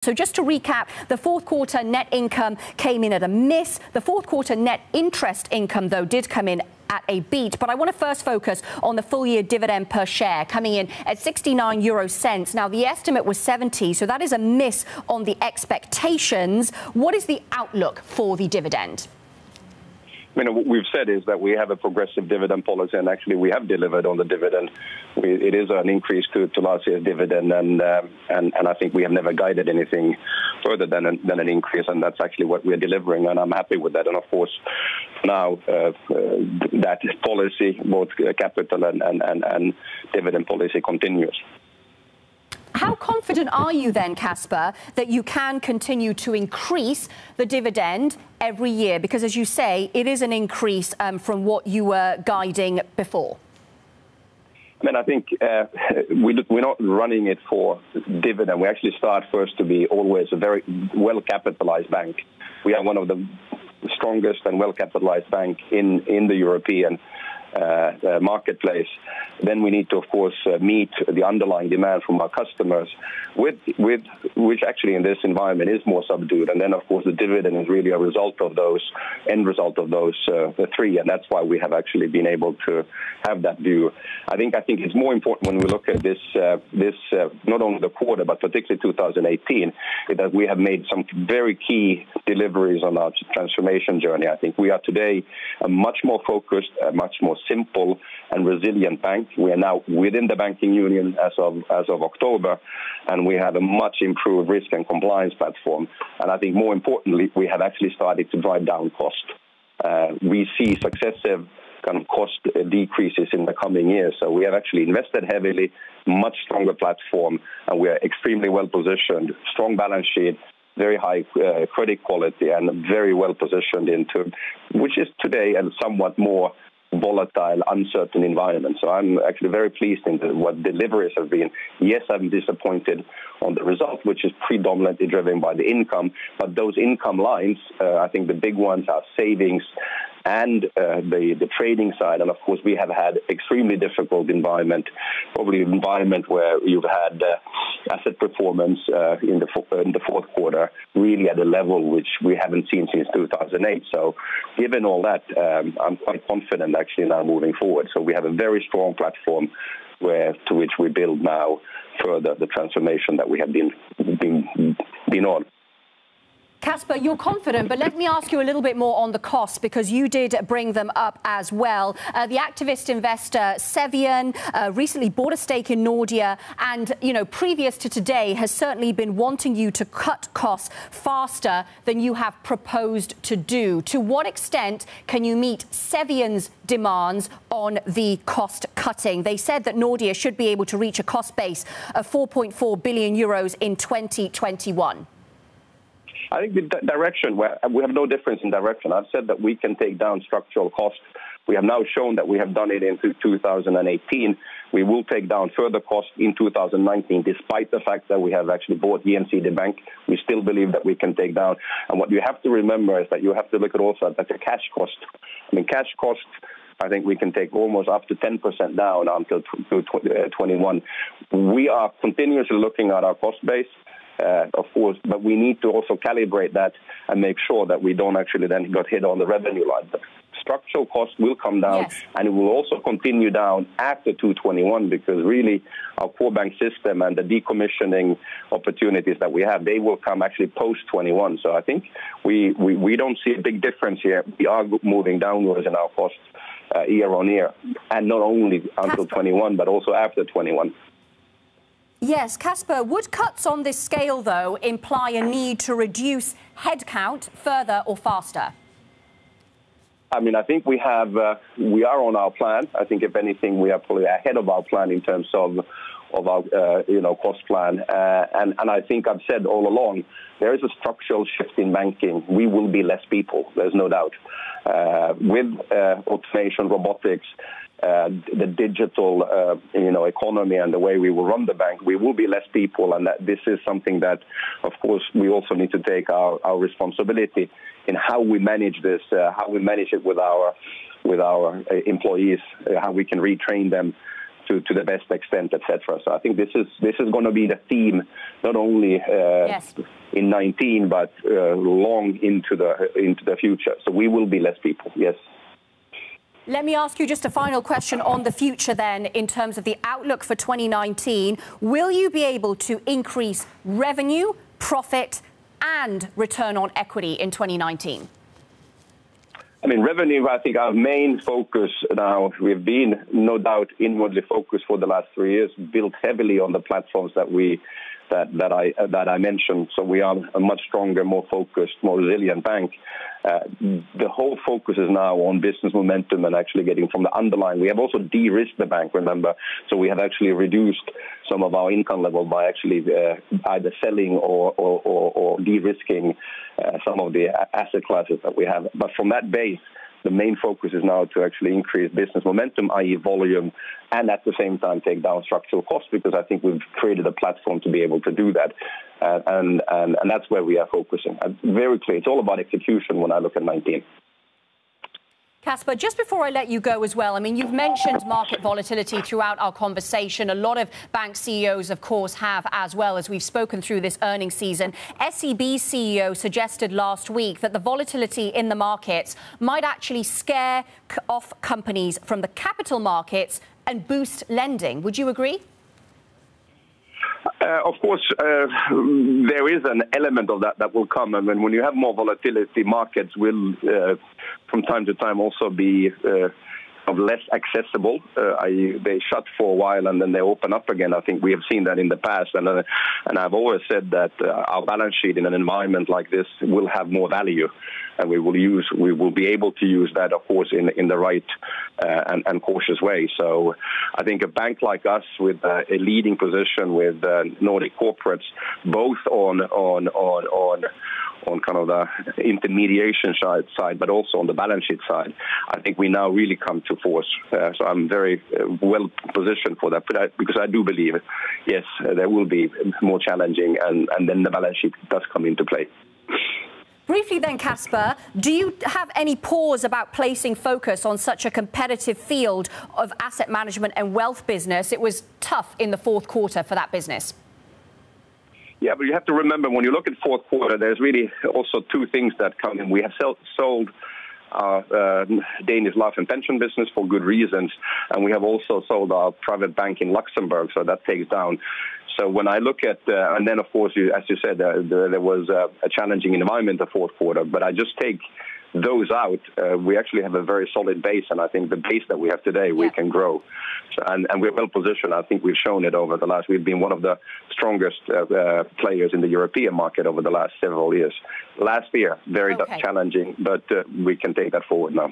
So just to recap, the fourth quarter net income came in at a miss. The fourth quarter net interest income, though, did come in at a beat. But I want to first focus on the full year dividend per share coming in at 69 euro cents. Now, the estimate was 70, so that is a miss on the expectations. What is the outlook for the dividend? I mean, what we've said is that we have a progressive dividend policy, and actually we have delivered on the dividend. It is an increase to last year's dividend, and I think we have never guided anything further than an increase, and that's actually what we're delivering, and I'm happy with that. And of course, now that policy, both capital and dividend policy, continues. How confident are you then, Casper, that you can continue to increase the dividend every year? Because, as you say, it is an increase from what you were guiding before. I mean, I think we're not running it for dividend. We actually start first to be always a very well-capitalized bank. We are one of the strongest and well-capitalized bank in the European marketplace. Then we need to, of course, meet the underlying demand from our customers, which actually in this environment is more subdued. And then, of course, the dividend is really a result of those, end result of those three, and that's why we have actually been able to have that view. I think it's more important when we look at this not only the quarter, but particularly 2018, is that we have made some very key deliveries on our transformation journey. I think we are today a much more focused, a much more simple and resilient bank. We are now within the banking union as of October, and we have a much improved risk and compliance platform. And I think more importantly, we have actually started to drive down cost. We see successive kind of cost decreases in the coming years. So we have actually invested heavily, much stronger platform, and we are extremely well positioned, strong balance sheet, very high credit quality, and very well positioned into, which is today a somewhat more volatile, uncertain environment. So I'm actually very pleased in what deliveries have been. Yes, I'm disappointed on the result, which is predominantly driven by the income, but those income lines, I think the big ones are savings and the trading side. And of course, we have had extremely difficult environment, probably an environment where you've had asset performance in the fourth quarter really at a level which we haven't seen since 2008. So given all that, I'm quite confident actually now moving forward. So we have a very strong platform to which we build now further the transformation that we have been on. Casper, you're confident, but let me ask you a little bit more on the costs, because you did bring them up as well. The activist investor Cevian recently bought a stake in Nordea, and, previous to today has certainly been wanting you to cut costs faster than you have proposed to do. To what extent can you meet Cevian's demands on the cost cutting? They said that Nordea should be able to reach a cost base of 4.4 billion euros in 2021. I think the direction, we have no difference in direction. I've said that we can take down structural costs. We have now shown that we have done it in 2018. We will take down further costs in 2019, despite the fact that we have actually bought Gjensidige Bank. We still believe that we can take down. And what you have to remember is that you have to look at also at the cash cost. I mean, cash cost, I think we can take almost up to 10% down until 2021. We are continuously looking at our cost base. Of course, but we need to also calibrate that and make sure that we don't actually then get hit on the revenue line. The structural cost will come down, yes, and it will also continue down after 2021, because really our core bank system and the decommissioning opportunities that we have, they will come actually post-21. So I think we don't see a big difference here. We are moving downwards in our costs year on year, and not only until 21, but also after 21. Yes, Casper, would cuts on this scale, though, imply a need to reduce headcount further or faster? I mean, I think we are on our plan. I think, if anything, we are probably ahead of our plan in terms of our cost plan. And I think I've said all along, there is a structural shift in banking. We will be less people. There's no doubt. With automation, robotics, the digital, economy and the way we will run the bank, we will be less people, and that this is something that, of course, we also need to take our responsibility in how we manage this, how we manage it with our employees, how we can retrain them to the best extent, etc. So I think this is going to be the theme, not only in 19, but long into the future. So we will be less people, yes. Let me ask you just a final question on the future then, in terms of the outlook for 2019. Will you be able to increase revenue, profit, and return on equity in 2019? I mean, revenue, I think our main focus now, we've been no doubt inwardly focused for the last 3 years, built heavily on the platforms that I mentioned. So we are a much stronger, more focused, more resilient bank. The whole focus is now on business momentum and actually getting from the underlying. We have also de-risked the bank, remember. So we have actually reduced some of our income level by actually either selling or de-risking some of the asset classes that we have. But from that base, the main focus is now to actually increase business momentum, i.e. volume, and at the same time take down structural costs, because I think we've created a platform to be able to do that. And that's where we are focusing. Very clear. It's all about execution when I look at 19. Casper, just before I let you go as well, I mean, you've mentioned market volatility throughout our conversation. A lot of bank CEOs, of course, have as well, as we've spoken through this earnings season. SEB CEO suggested last week that the volatility in the markets might actually scare off companies from the capital markets and boost lending. Would you agree? Of course, there is an element of that will come. I mean, when you have more volatility, markets will, from time to time, also be less accessible. They shut for a while and then they open up again. I think we have seen that in the past. And I've always said that our balance sheet in an environment like this will have more value. And we will be able to use that, of course, in the right and cautious way. So I think a bank like us with a leading position with Nordic corporates, both on kind of the intermediation side, but also on the balance sheet side, I think we now really come to force. So I'm very well positioned for that. But because I do believe, yes, there will be more challenging, and then the balance sheet does come into play. Briefly then, Casper, do you have any pause about placing focus on such a competitive field of asset management and wealth business? It was tough in the fourth quarter for that business. Yeah, but you have to remember, when you look at fourth quarter, there's really also two things that come in. We have sold our Danish life and pension business for good reasons, and we have also sold our private bank in Luxembourg, so that takes down. So when I look at, and then of course, as you said, there was a challenging environment the fourth quarter, but I just take those out, we actually have a very solid base, and I think the base that we have today, we can grow. So, and we're well positioned. I think we've shown it over the last, we've been one of the strongest players in the European market over the last several years. Last year, very challenging, but we can take that forward now.